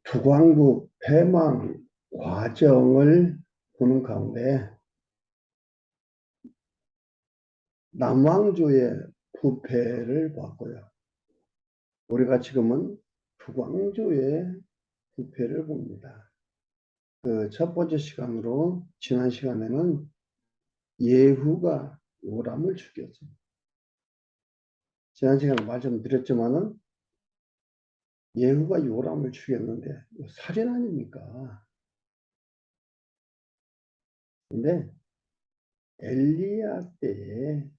두광국 패망 과정을 보는 가운데 남왕조의 부패를 봤고요. 우리가 지금은 두광조의 부패를 봅니다. 그 첫 번째 시간으로 지난 시간에는 예후가 요람을 죽였습니다. 지난 시간에 말씀드렸지만은 예후가 요람을 죽였는데 살인 아닙니까? 근데 엘리야 때에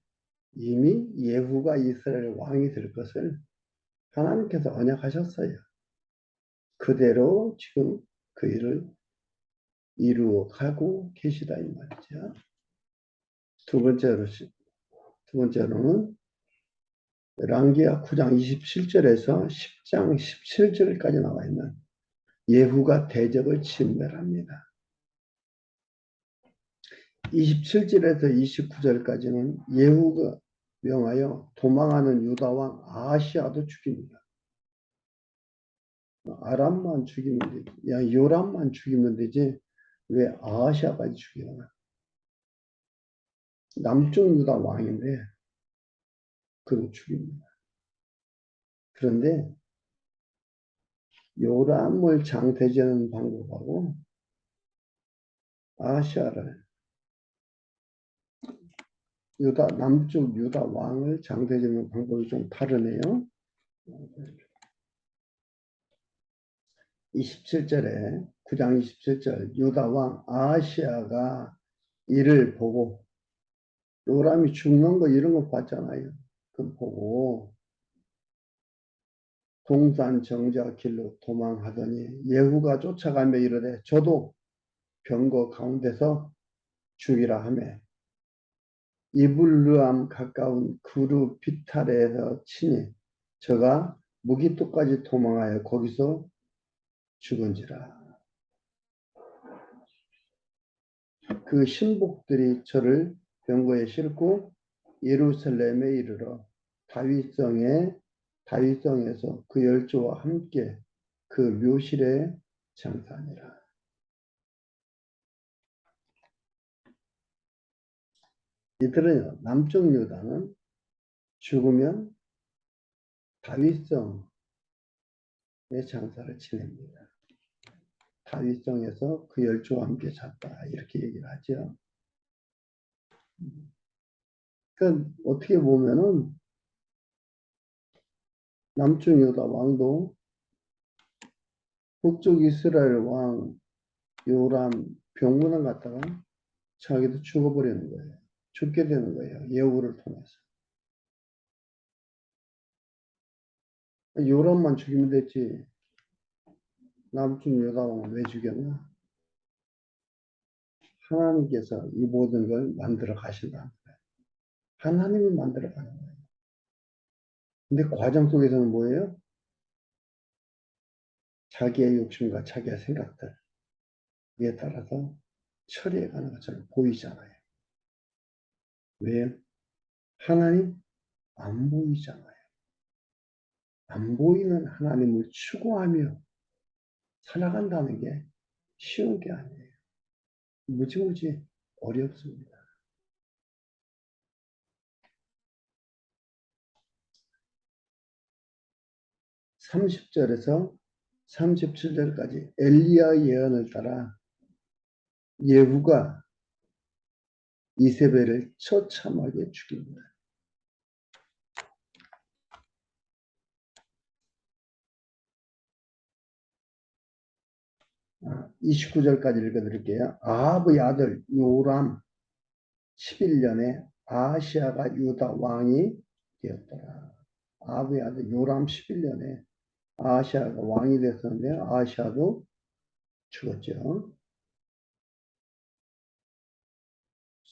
이미 예후가 이스라엘 왕이 될 것을 하나님께서 언약하셨어요. 그대로 지금 그 일을 이루어 가고 계시다 이 말이죠. 두 번째로는 랑기야 9장 27절에서 10장 17절까지 나와 있는 예후가 대적을 침멸합니다. 27절에서 29절까지는 예후가 명하여 도망하는 유다왕 아하시아도 죽입니다. 아람만 죽이면 되지. 야, 요람만 죽이면 되지. 왜 아하시아까지 죽이나? 남쪽 유다 왕인데 그를 죽입니다. 그런데 요람을 장대지하는 방법하고 아하시아를 남쪽 유다 왕을 장대지하는 방법이 좀 다르네요. 27절에 9장 27절 유다 왕 아하시아가 이를 보고 요람이 죽는 거 이런 거 봤잖아요. 그 보고 동산 정자 길로 도망하더니 예후가 쫓아가며 이르되 저도 병거 가운데서 죽이라 하매 이블르암 가까운 그루 비탈에서 치니 저가 무기토까지 도망하여 거기서 죽은지라. 그 신복들이 저를 병거에 싣고 예루살렘에 이르러 다윗성에서 그 열조와 함께 그 묘실에 장사하니라. 이들은 남쪽 유다는 죽으면 다윗성에 장사를 지냅니다. 다윗성에서 그 열조와 함께 잤다 이렇게 얘기를 하죠. 그러니까 어떻게 보면은 남쪽 유다 왕도 북쪽 이스라엘 왕 요람 병문안 갔다가 자기도 죽어버리는 거예요. 죽게 되는 거예요. 예후를 통해서. 요람만 죽이면 됐지. 남쪽 유다 왕을 왜 죽였나? 하나님께서 이 모든 걸 만들어 가신다는 거예요. 하나님이 만들어 가는 거예요. 근데 과정 속에서는 뭐예요? 자기의 욕심과 자기의 생각들에 따라서 처리해 가는 것처럼 보이잖아요. 왜요? 하나님 안 보이잖아요. 안 보이는 하나님을 추구하며 살아간다는 게 쉬운 게 아니에요. 무지무지 어렵습니다. 30절에서 37절까지 엘리야 예언을 따라 예후가 이세벨을 처참하게 죽입니다. 29절까지 읽어드릴게요. 아합의 아들 요람 11년에 아하시아가 유다 왕이 되었더라. 아합의 아들 요람 11년에 아하시아가 왕이 됐었는데 아하시아도 죽었죠.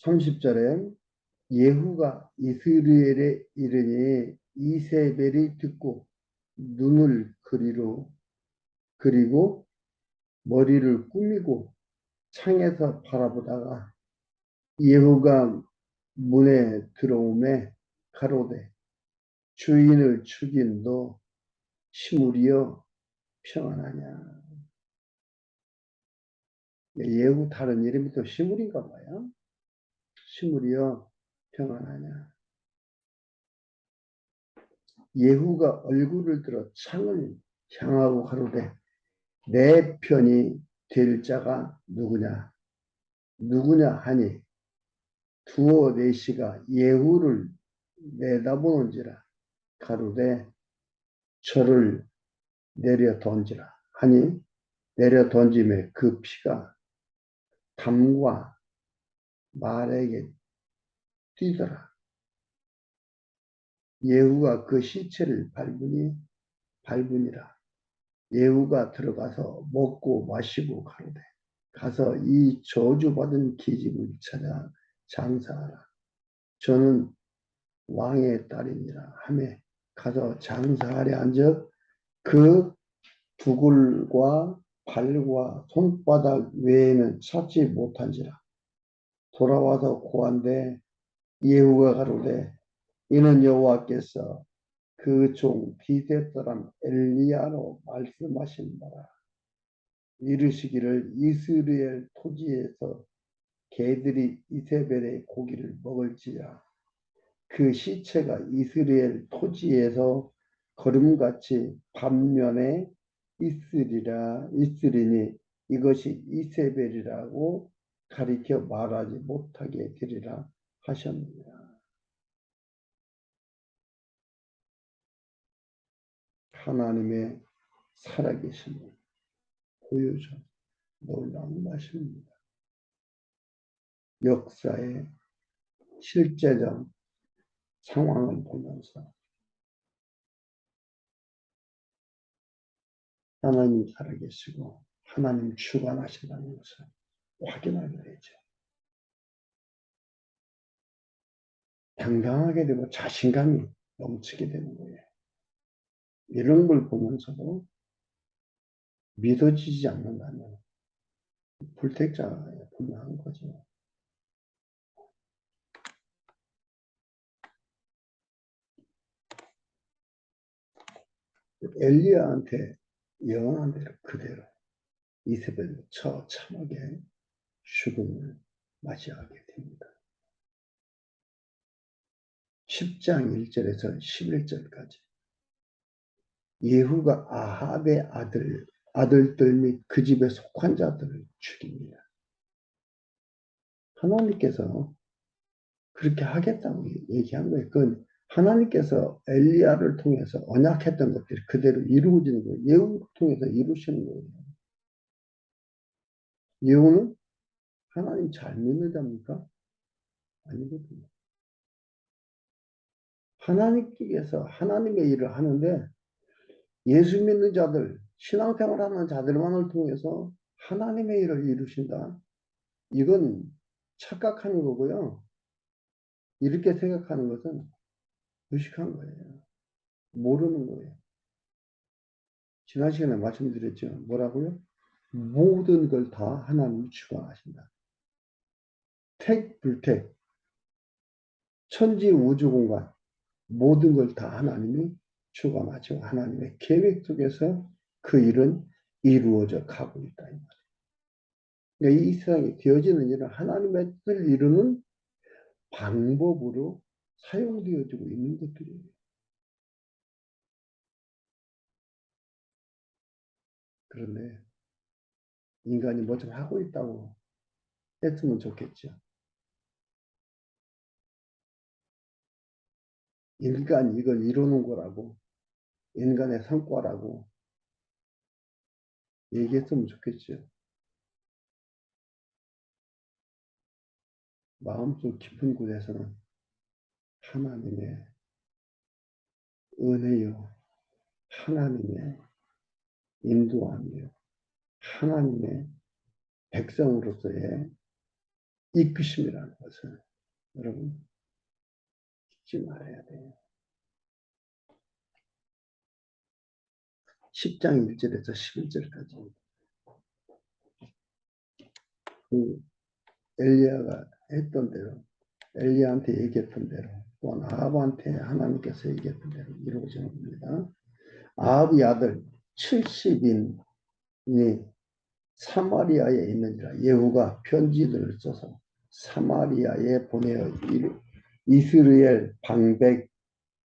30절에 예후가 이스라엘에 이르니 이세벨이 듣고 눈을 그리고 머리를 꾸미고 창에서 바라보다가 예후가 문에 들어오매 가로되 주인을 죽인 너 시므리여 평안하냐. 예후 다른 이름이 또 시물인가 봐요. 시물이여 평안하냐. 예후가 얼굴을 들어 창을 향하고 가로되 내 편이 될 자가 누구냐. 누구냐 하니 두어 네시가 예후를 내다보는지라 가로되 저를 내려 던지라 하니 내려 던짐에 그 피가 담과 말에게 뛰더라. 예후가 그 시체를 밟으니라. 예후가 들어가서 먹고 마시고 가로되 가서 이 저주받은 기집을 찾아 장사하라. 저는 왕의 딸이니라 하매 가서 장사하려 한즉 그 두굴과 발과 손바닥 외에는 찾지 못한지라. 돌아와서 고한데 예후가 가로되 이는 여호와께서 그 종 디데스람 엘리야로 말씀하신 바라. 이르시기를 이스라엘 토지에서 개들이 이세벨의 고기를 먹을지라. 그 시체가 이스라엘 토지에서 거름같이 반면에 있으리니 이것이 이세벨이라고 가리켜 말하지 못하게 되리라 하셨느니라. 하나님의 살아계심을 보여줘 놀라운 말씀입니다. 역사의 실제적 상황을 보면서 하나님 살아계시고 하나님 주관하신다는 것을 확인하게 되죠. 당당하게 되고 자신감이 넘치게 되는 거예요. 이런 걸 보면서도 믿어지지 않는다면 불택자에 불과한 거죠. 엘리야한테 예언한 대로 그대로 이세벨도 처참하게 죽음을 맞이하게 됩니다. 10장 1절에서 11절까지 예후가 아합의 아들들 및 그 집에 속한 자들을 죽입니다. 하나님께서 그렇게 하겠다고 얘기한 거예요. 그건 하나님께서 엘리야를 통해서 언약했던 것들이 그대로 이루어지는 거예요. 예후를 통해서 이루시는 거예요. 예후는 하나님 잘 믿는 자입니까? 아니거든요. 하나님께서 하나님의 일을 하는데 예수 믿는 자들, 신앙생활하는 자들만을 통해서 하나님의 일을 이루신다. 이건 착각하는 거고요. 이렇게 생각하는 것은 무식한 거예요. 모르는 거예요. 지난 시간에 말씀드렸죠. 뭐라고요? 모든 걸 다 하나님이 주관하신다. 택, 불택, 천지 우주 공간 모든 걸 다 하나님이 주관하죠. 하나님의 계획 속에서 그 일은 이루어져 가고 있다. 이 말이에요. 그러니까 이 세상에 되어지는 일은 하나님의 뜻을 이루는 방법으로 사용되어지고 있는 것들이에요. 그런데 인간이 뭐 좀 하고 있다고 했으면 좋겠죠. 인간이 이걸 이루는 거라고, 인간의 성과라고 얘기했으면 좋겠죠. 마음속 깊은 곳에서는 하나님의 은혜요, 하나님의 인도함이요, 하나님의 백성으로서의 이끄심이라는 것을 여러분 잊지 말아야 돼요. 10장 1절에서 11절까지 그 엘리야가 했던 대로 엘리야한테 얘기했던 대로 또한 아합한테 하나님께서 얘기했던 대로 이루어지는 겁니다. 아합의 아들 70인이 사마리아에 있는지라. 예후가 편지들을 써서 사마리아에 보내어 이스라엘 방백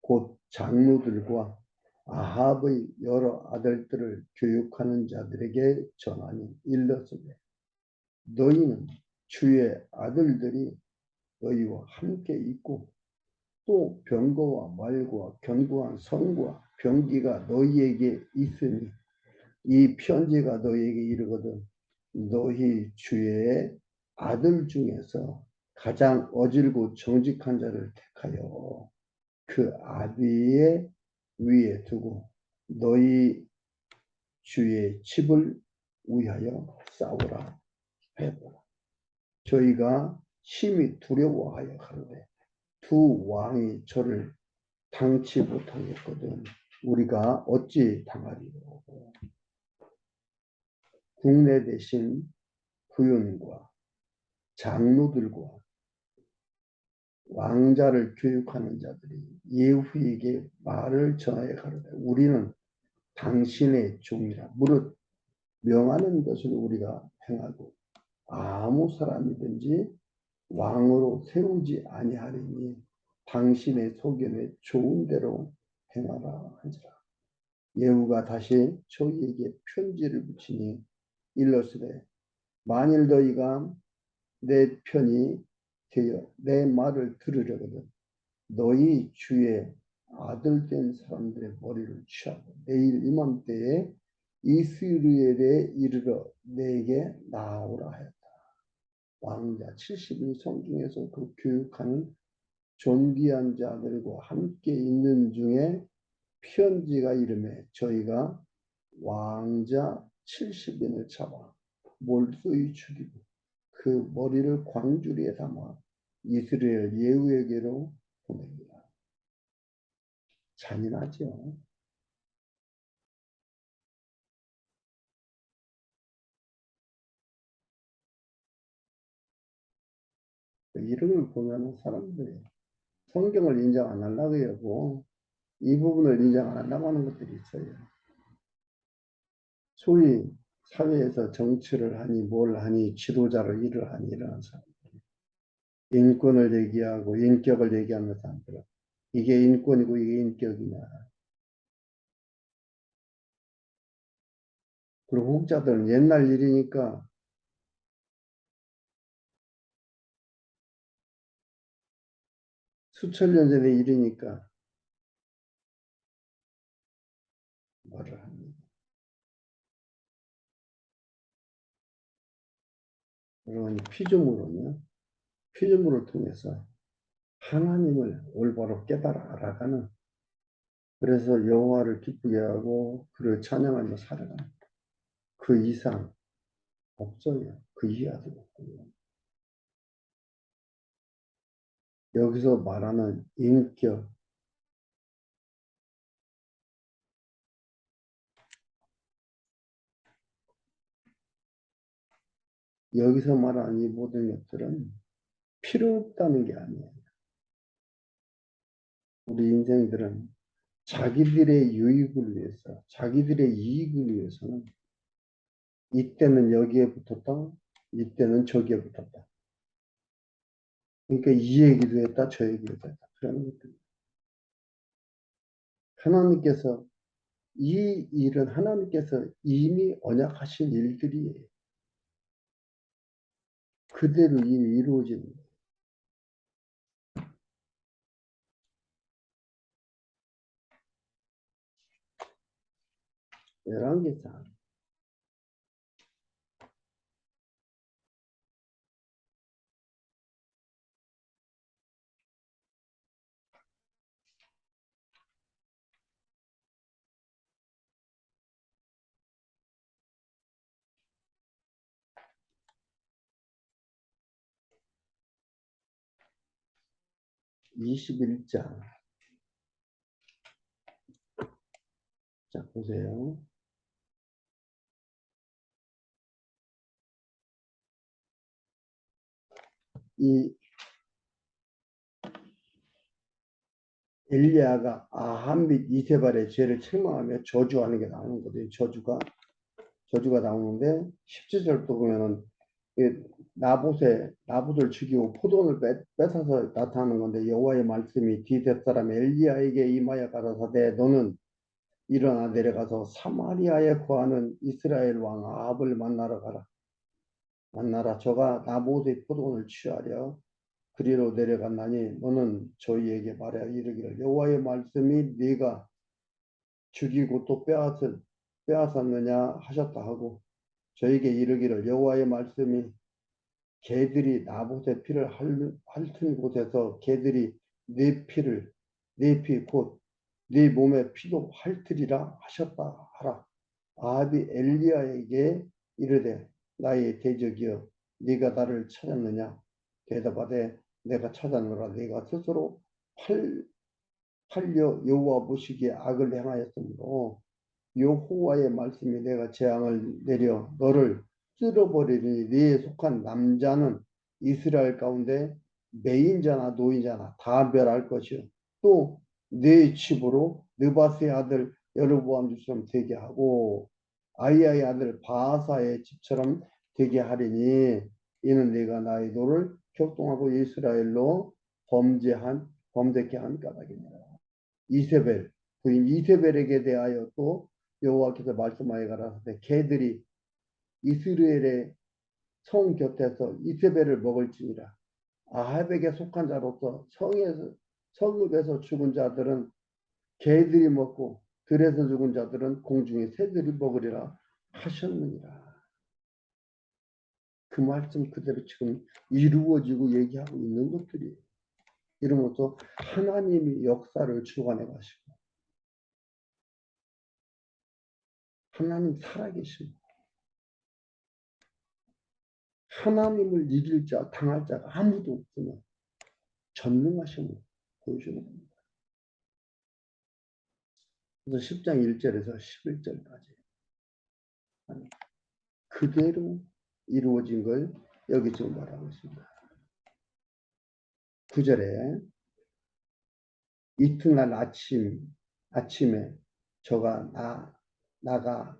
곧 장로들과 아합의 여러 아들들을 교육하는 자들에게 전하니 일렀으되 너희는 주의 아들들이 너희와 함께 있고 또 병거와 말과 견고한 성과 병기가 너희에게 있으니 이 편지가 너희에게 이르거든 너희 주의 아들 중에서 가장 어질고 정직한 자를 택하여 그 아비의 위에 두고 너희 주의 집을 위하여 싸우라 하였더라. 저희가 심히 두려워하여 가로되 두 왕이 저를 당치 못하였거든 우리가 어찌 당하리요. 국내 대신 부윤과 장로들과 왕자를 교육하는 자들이 예후에게 말을 전하여 가로되 우리는 당신의 종이라 무릇 명하는 것을 우리가 행하고 아무 사람이든지 왕으로 세우지 아니하리니 당신의 소견에 좋은 대로 행하라 하니라. 예후가 다시 저희에게 편지를 붙이니 일러스되 만일 너희가 내 편이 되어 내 말을 들으려거든 너희 주의 아들 된 사람들의 머리를 취하고 내일 이맘때에 이스라엘에 이르러 내게 나오라 하였다. 왕자 70인 성중에서 그 교육하는 존귀한 자들과 함께 있는 중에 편지가 이름에 저희가 왕자 70인을 잡아 몰두히 죽이고 그 머리를 광주리에 담아 이스라엘 예후에게로 보냅니다. 잔인하죠. 이런 걸 보면 사람들이 성경을 인정 안 하려고 하고 이 부분을 인정 안 하려고 하는 것들이 있어요. 소위 사회에서 정치를 하니 뭘 하니 지도자로 일을 하니 이런 사람 인권을 얘기하고 인격을 얘기하는 사람들은 이게 인권이고 이게 인격이냐. 그리고 혹자들은 옛날 일이니까 수천 년 전의 일이니까 말을 합니다. 여러분 피조물은요. 피조물을 통해서 하나님을 올바로 깨달아 알아가는 그래서 여호와를 기쁘게 하고 그를 찬양하며 살아가는 그 이상 없어요. 그 이하도 없고요. 여기서 말하는 인격, 여기서 말하는 이 모든 것들은 필요 없다는 게 아니에요. 우리 인생들은 자기들의 유익을 위해서, 자기들의 이익을 위해서는 이때는 여기에 붙었다, 이때는 저기에 붙었다. 그러니까 이 얘기도 했다, 저 얘기도 했다. 그런 것들. 하나님께서 이 일은 하나님께서 이미 언약하신 일들이에요. 그대로 이미 이루어지는 거예요. 11개상 21장. 자, 보세요. 이 엘리야가 아합 및 이세발의 죄를 책망하며 저주하는 게 나오는 거죠. 저주가 나오는데 17절도 보면은 나봇을 죽이고 포도원을 뺏어서 나타나는 건데 여호와의 말씀이 디벳 사람 엘리야에게 임하여 가라사대 너는 일어나 내려가서 사마리아에 거하는 이스라엘 왕 아합을 만나라. 저가 나봇의 포도원을 취하려 그리로 내려갔나니 너는 저희에게 말하여 이르기를 여호와의 말씀이 네가 죽이고 또 빼앗았느냐 하셨다 하고 저에게 이르기를 여호와의 말씀이 개들이 나봇의 피를 핥은 곳에서 개들이 네 피 곧 네 몸의 피도 핥으리라 하셨다 하라. 아합이 엘리야에게 이르되 나의 대적이여 네가 나를 찾았느냐 대답하되 내가 찾았노라. 네가 스스로 팔려 여호와 보시기에 악을 행하였으므로 여호와의 말씀이 내가 재앙을 내려 너를 쓸어버리니 네에 속한 남자는 이스라엘 가운데 매인자나 노인자나 다 멸할 것이요 또 네 집으로 느바스의 아들 여로보암 집처럼 되게 하고 아이야의 아들 바하사의 집처럼 되게 하리니 이는 네가 나의 도를 격동하고 이스라엘로 범죄케 한 까닭이니라. 이세벨 부인 이세벨에게 대하여 또 여호와께서 말씀하여 가라사대 개들이 이스라엘의 성 곁에서 이세벨을 먹을지니라. 아합에게 속한 자로서 성읍에서 죽은 자들은 개들이 먹고 들에서 죽은 자들은 공중의 새들이 먹으리라 하셨느니라. 그 말씀 그대로 지금 이루어지고 얘기하고 있는 것들이 이러면서 하나님이 역사를 주관해 가시고 하나님 살아계시고 하나님을 이길 자, 당할 자가 아무도 없으면 전능하심을 보여주는 겁니다. 그래서 10장 1절에서 11절까지 그대로 이루어진 걸 여기 지금 말하고 있습니다. 9절에 이튿날 아침에 저가 나가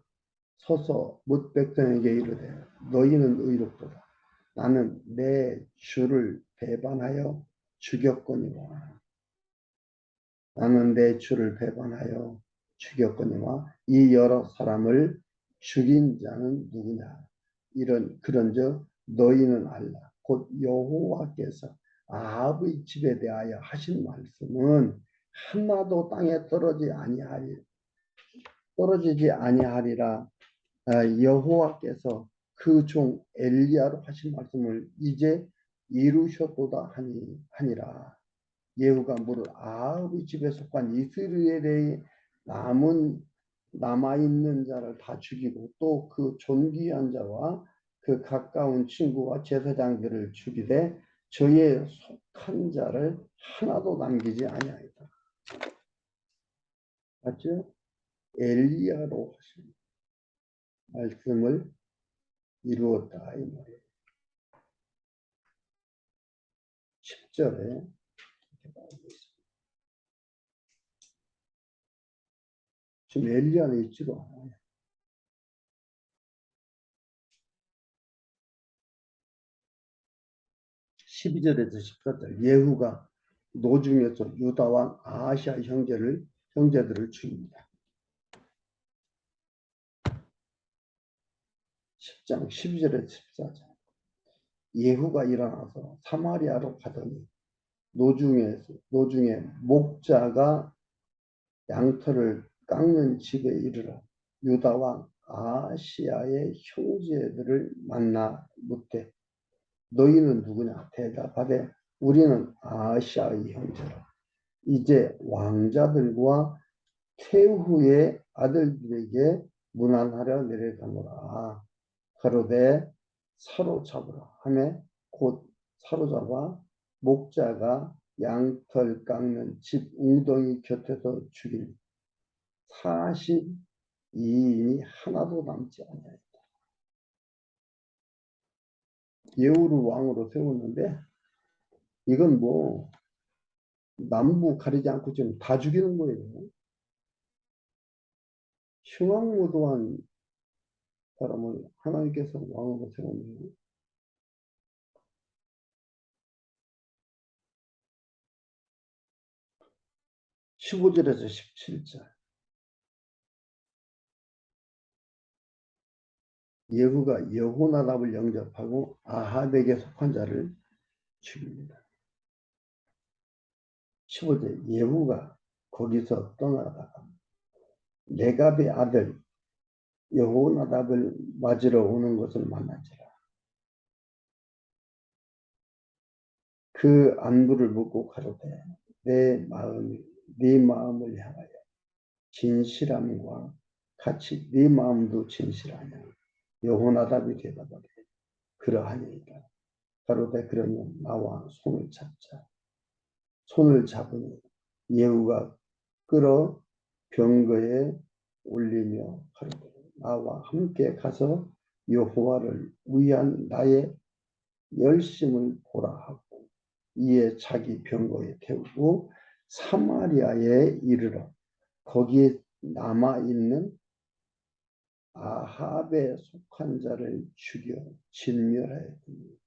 서서 뭇 백성에게 이르되 너희는 의롭도다. 나는 내 주를 배반하여 죽였거니와 나는 내 주를 배반하여 죽였거니와 이 여러 사람을 죽인 자는 누구냐 그런즉 너희는 알라 곧 여호와께서 아합의 집에 대하여 하신 말씀은 하나도 땅에 떨어지지 아니하리라. 여호와께서 그 종 엘리야로 하신 말씀을 이제 이루셨도다 하니라. 예후가 물을 아합의 집에 속한 이스라엘의 남아있는 자를 다 죽이고 또 그 존귀한 자와 그 가까운 친구와 제사장들을 죽이되 저의 속한 자를 하나도 남기지 아니하였다. 맞죠? 엘리야로 하신 말씀을 이루었다 이 말이에요. 10절에 지금 엘리야는 있지도 않아요. 12절에서 14절 예후가 노중에서 유다왕 아하시아 형제들을 죽입니다. 10장 12절에서 14절 예후가 일어나서 사마리아로 가더니 노중에 목자가 양털을 깎는 집에 이르러 유다왕 아하시아의 형제들을 만나 묻되 너희는 누구냐 대답하되 우리는 아하시아의 형제라. 이제 왕자들과 태후의 아들들에게 문안하려 내려가노라. 가로되 사로잡으라 하매 곧 사로잡아 목자가 양털 깎는 집 웅덩이 곁에서 죽이니 42인이 하나도 남지 않았다. 예후를 왕으로 세웠는데 이건 뭐 남부 가리지 않고 지금 다 죽이는 거예요. 흉악무도한 사람을 하나님께서 왕으로 세우네요. 15절에서 17절. 예후가 여호나답을 영접하고 아합에게 속한 자를 죽입니다. 15절. 예후가 거기서 떠나다가 레갑의 아들 여호나답을 맞으러 오는 것을 만난지라. 그 안부를 묻고 가로되 네 마음을 향하여 진실함과 같이 네 마음도 진실하냐. 여호나답이 대답하되 그러하니이다. 가로되 그러면 나와 손을 잡자. 손을 잡으니 예후가 끌어 병거에 올리며 가로되 나와 함께 가서 여호와를 위한 나의 열심을 보라 하고 이에 자기 병거에 태우고 사마리아에 이르러 거기에 남아있는 아합에 속한 자를 죽여 진멸하였더니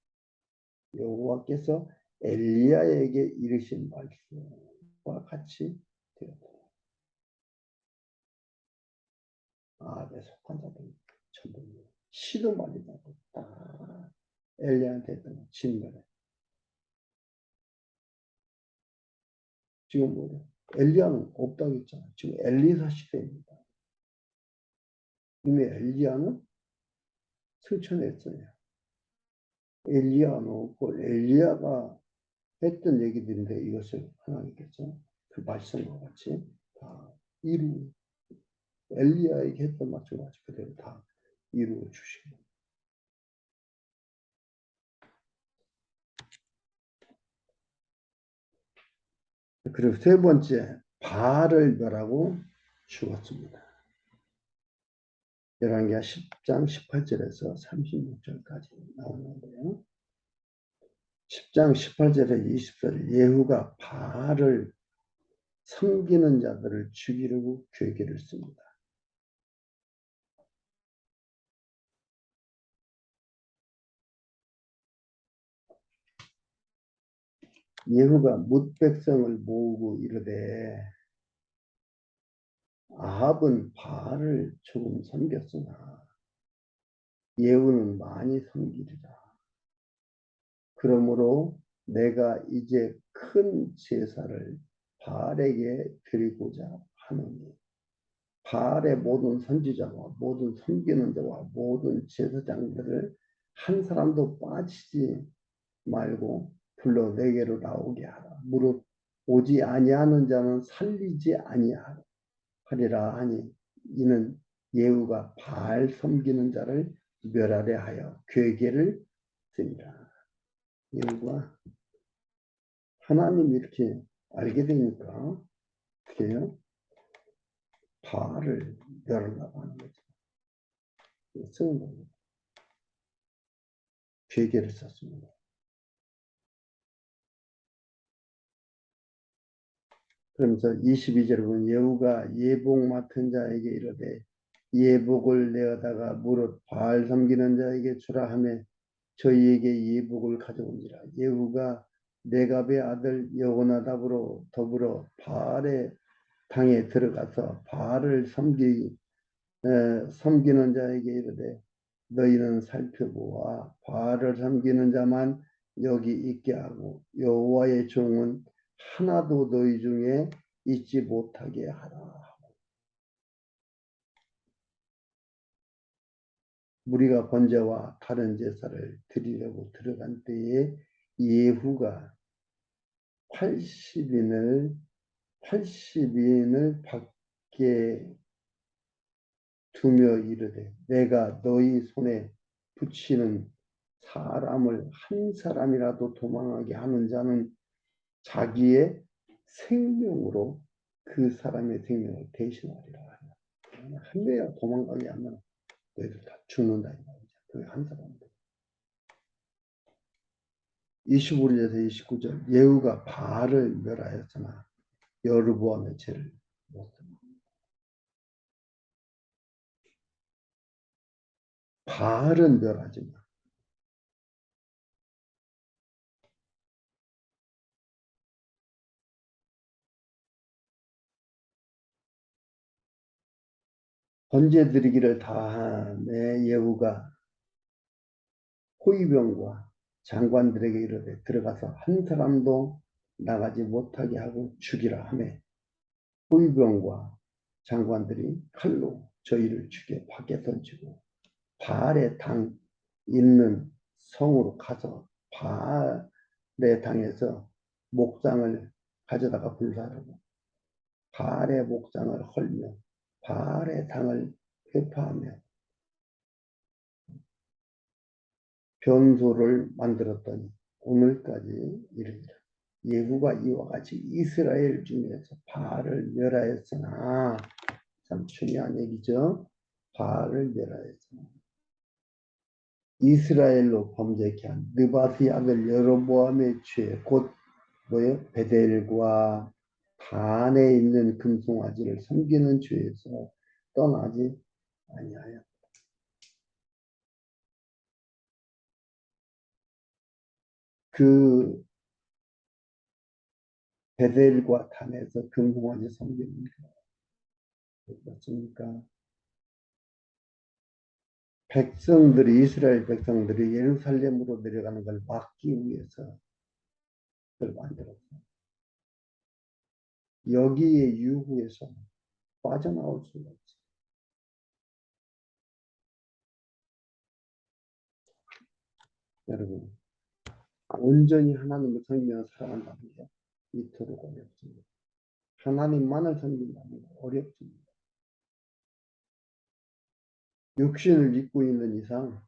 여호와께서 엘리야에게 이르신 말씀과 같이 되었다. 아합에 속한 자들 전부 시도 말리지 않고 다 엘리야한테 했던 진멸해. 지금 뭐냐? 엘리야는 없다고 했잖아. 지금 엘리사 시대입니다. 이미 엘리야는 승천했어요. 엘리야는 없고 엘리야가 했던 얘기들인데 이것을 하나님께서 그 말씀과 같이 다 이루 엘리야에게 했던 말씀과 같이 그대로 다 이루어 주시고 그리고 세 번째 바알을 멸하고 죽었습니다. 열왕기하 10장 18절에서 36절까지 나오는데요. 10장 18절에 20절 예후가 바알을 섬기는 자들을 죽이려고 계획을 씁니다. 예후가 뭇 백성을 모으고 이르되 아합은 바알을 조금 섬겼으나 예후는 많이 섬기리라. 그러므로 내가 이제 큰 제사를 바알에게 드리고자 하노니 바알의 모든 선지자와 모든 섬기는 자와 모든 제사장들을 한 사람도 빠지지 말고 불러 내게로 나오게 하라. 무릇 오지 아니하는 자는 살리지 아니하리라 하니 이는 예후가 바알 섬기는 자를 멸하려 하여 괴계를 씁니다. 예후가 하나님 이렇게 알게 되니까 어떻게 해요? 바알을 멸하려고 하는 거죠. 쓰는 겁니다. 괴계를 썼습니다. 그러면서 22절에 보면 예후가 예복 맡은 자에게 이르되 예복을 내어다가 무릇 바알 섬기는 자에게 주라 하며 저희에게 예복을 가져온지라. 예후가 네갑의 아들 여호나답으로 더불어 바알의 당에 들어가서 바알을 섬기는 자에게 이르되 너희는 살펴보아 바알을 섬기는 자만 여기 있게 하고 여호와의 종은 하나도 너희 중에 있지 못하게 하라. 무리가 번제와 다른 제사를 드리려고 들어간 때에 예후가 80인을 밖에 두며 이르되 내가 너희 손에 붙이는 사람을 한 사람이라도 도망하게 하는 자는 자기의 생명으로 그 사람의 생명을 대신하리라. 한 명이라 도망가게 하면 너희들 다 죽는다. 그 한 사람들. 25절에서 29절 예후가 바알을 멸하였으나 여르보암의 죄를 묻습니다. 바알은 멸하지만 번제 드리기를 다함에 예후가 호위병과 장관들에게 이르되 들어가서 한 사람도 나가지 못하게 하고 죽이라 하매 호위병과 장관들이 칼로 저희를 죽여 밖에 던지고 바알의 당 있는 성으로 가서 바알의 당에서 목장을 가져다가 불사르고 바알의 목장을 헐며 바알의 당을 회파하며 변소를 만들었더니 오늘까지 이르니라. 예후가 이와 같이 이스라엘 중에서 바알을 멸하였으나 참 중요한 얘기죠. 바알을 멸하였으나 이스라엘로 범죄케 한 느바스 아들 여로보암의 죄 곧 뭐예요? 베델과 단에 있는 금송아지를 섬기는 죄에서 떠나지 아니하여 그 베델과 단에서 금송아지 섬기는 거 그렇습니까? 백성들이 이스라엘 백성들이 예루살렘으로 내려가는 걸 막기 위해서 그걸 만들었어요. 여기에 유후에서 빠져나올 수가 없어요. 여러분 온전히 하나님을 섬기며 살아간다는 게 이토록 어렵습니다. 하나님만을 섬긴다는 게 어렵습니다. 육신을 입고 있는 이상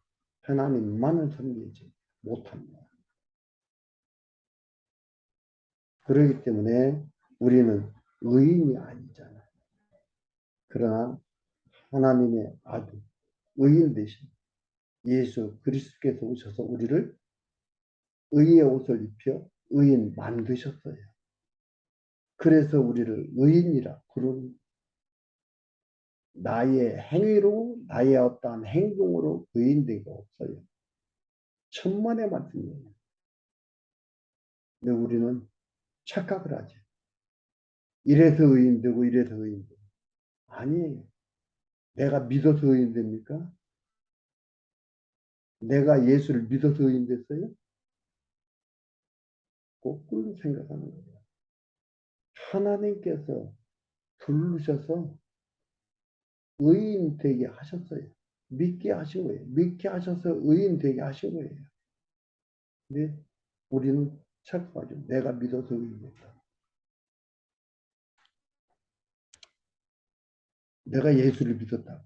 하나님만을 섬기지 못합니다. 그렇기 때문에 우리는 의인이 아니잖아요. 그러나 하나님의 아들, 의인 대신 예수 그리스도께서 오셔서 우리를 의의 옷을 입혀 의인 만드셨어요. 그래서 우리를 의인이라 부르는 나의 행위로 나의 어떠한 행동으로 의인되가 없어요. 천만의 말씀이에요. 근데 우리는 착각을 하지. 이래서 의인되고 이래서 의인되고. 아니에요. 내가 믿어서 의인됩니까? 내가 예수를 믿어서 의인됐어요? 거꾸로 생각하는 거예요. 하나님께서 부르셔서 의인 되게 하셨어요. 믿게 하신 거예요. 믿게 하셔서 의인 되게 하신 거예요. 근데 우리는 착각하죠. 내가 믿어서 의인됐다. 내가 예수를 믿었다.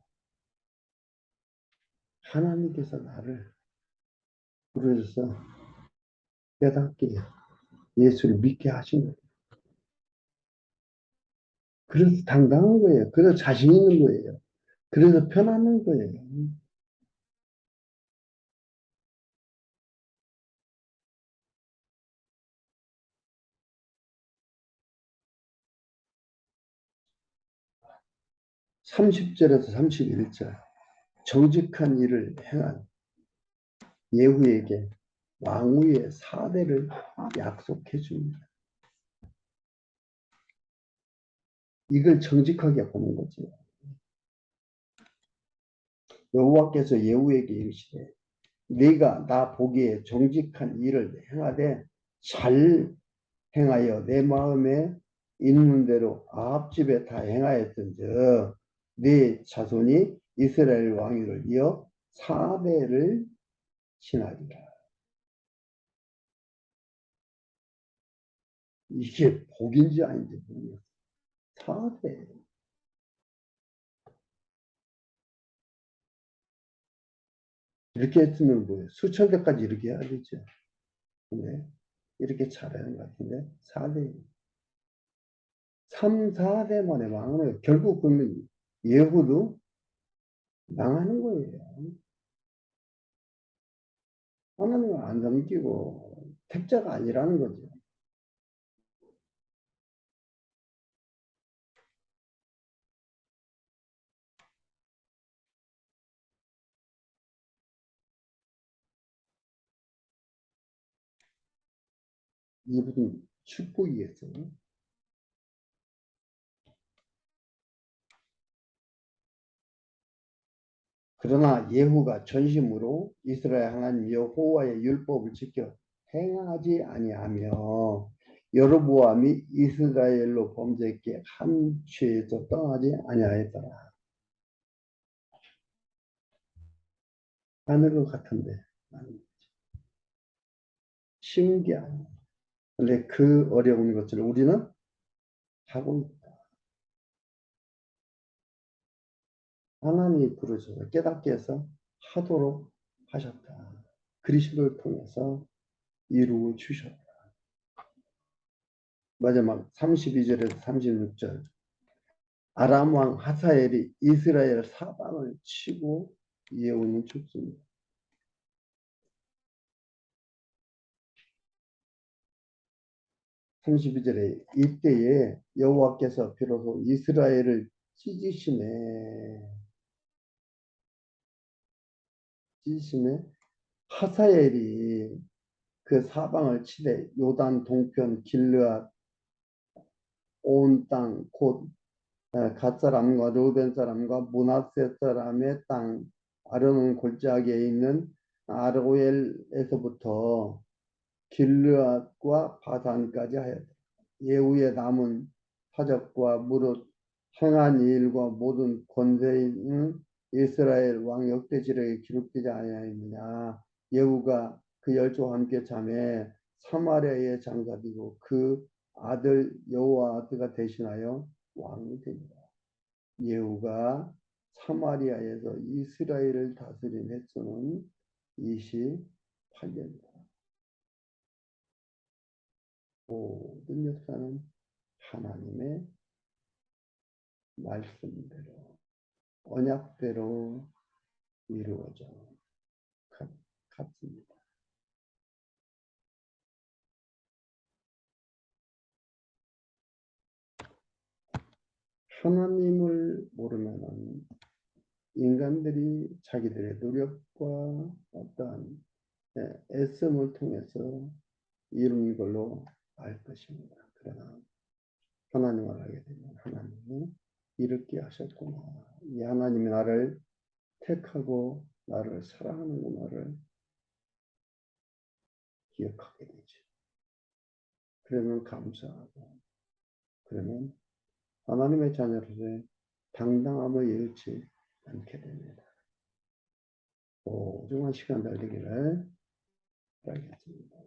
하나님께서 나를 부르셔서 깨닫게 예수를 믿게 하신 거예요. 그래서 당당한 거예요. 그래서 자신 있는 거예요. 그래서 편안한 거예요. 30절에서 31절 정직한 일을 행한 예후에게 왕후의 사대를 약속해 줍니다. 이걸 정직하게 보는 거죠. 여호와께서 예후에게 이르시되 네가 나 보기에 정직한 일을 행하되 잘 행하여 내 마음에 있는 대로 아합 집에 다 행하였던즉 네 자손이 이스라엘 왕위를 이어 4대를 지나리라. 이게 복인지 아닌지 모르겠어요. 4대. 이렇게 했으면 뭐예요? 수천 대까지 이렇게 해야 되죠. 근데 이렇게 잘하는 것 같은데 4대. 3, 4대 만에 망하는 거예요. 결국 그러면 예후도 망하는 거예요. 하나님을 안 섬기고 택자가 아니라는 거죠. 이분 축복이겠어요. 그러나 예후가 전심으로 이스라엘 하나님 여호와의 율법을 지켜 행하지 아니하며 여로보암이 이스라엘로 범죄했기에 한 죄에서 떠나지 아니하였더라. 하는 것 같은데 쉬운 게 아니에요. 근데 그 어려운 것을 우리는 하고 있다. 하나님이 부르셔서 깨닫게 해서 하도록 하셨다. 그리스도를 통해서 이루어 주셨다. 마지막 32절에서 36절 아람 왕 하사엘이 이스라엘 사방을 치고 예언은 죽습니다. 32절에 이때에 여호와께서 비로소 이스라엘을 찢으시네. 하사엘이 그 사방을 치되 요단 동편 길르앗 온 땅 곧 갓 사람과 르우벤 사람과 므낫세 사람의 땅 아르논 골짜기에 있는 아로엘에서부터 길르앗과 바산까지 하였다. 예후의 남은 사적과 무릇 행한 일과 모든 권세는 이스라엘 왕 역대지력에 기록되지 아니하였느냐. 예후가 그 열조와 함께 잠에 사마리아에 장사되고 그 아들 여호와스가 대신하여 왕이 됩니다. 예후가 사마리아에서 이스라엘을 다스린 횟수는 28년이다. 모든 역사는 하나님의 말씀대로 언약대로 이루어져 갔습니다. 하나님을 모르면 인간들이 자기들의 노력과 어떠한 애씀을 통해서 이룬 걸로 알 것입니다. 그러나 하나님을 알게 되면 하나님이 이렇게 하셨구나. 이 하나님이 나를 택하고 나를 사랑하는구나를 기억하게 되죠. 그러면 감사하고 그러면 하나님의 자녀로서의 당당함을 잃지 않게 됩니다. 소중한 시간 달리기를 바라겠습니다.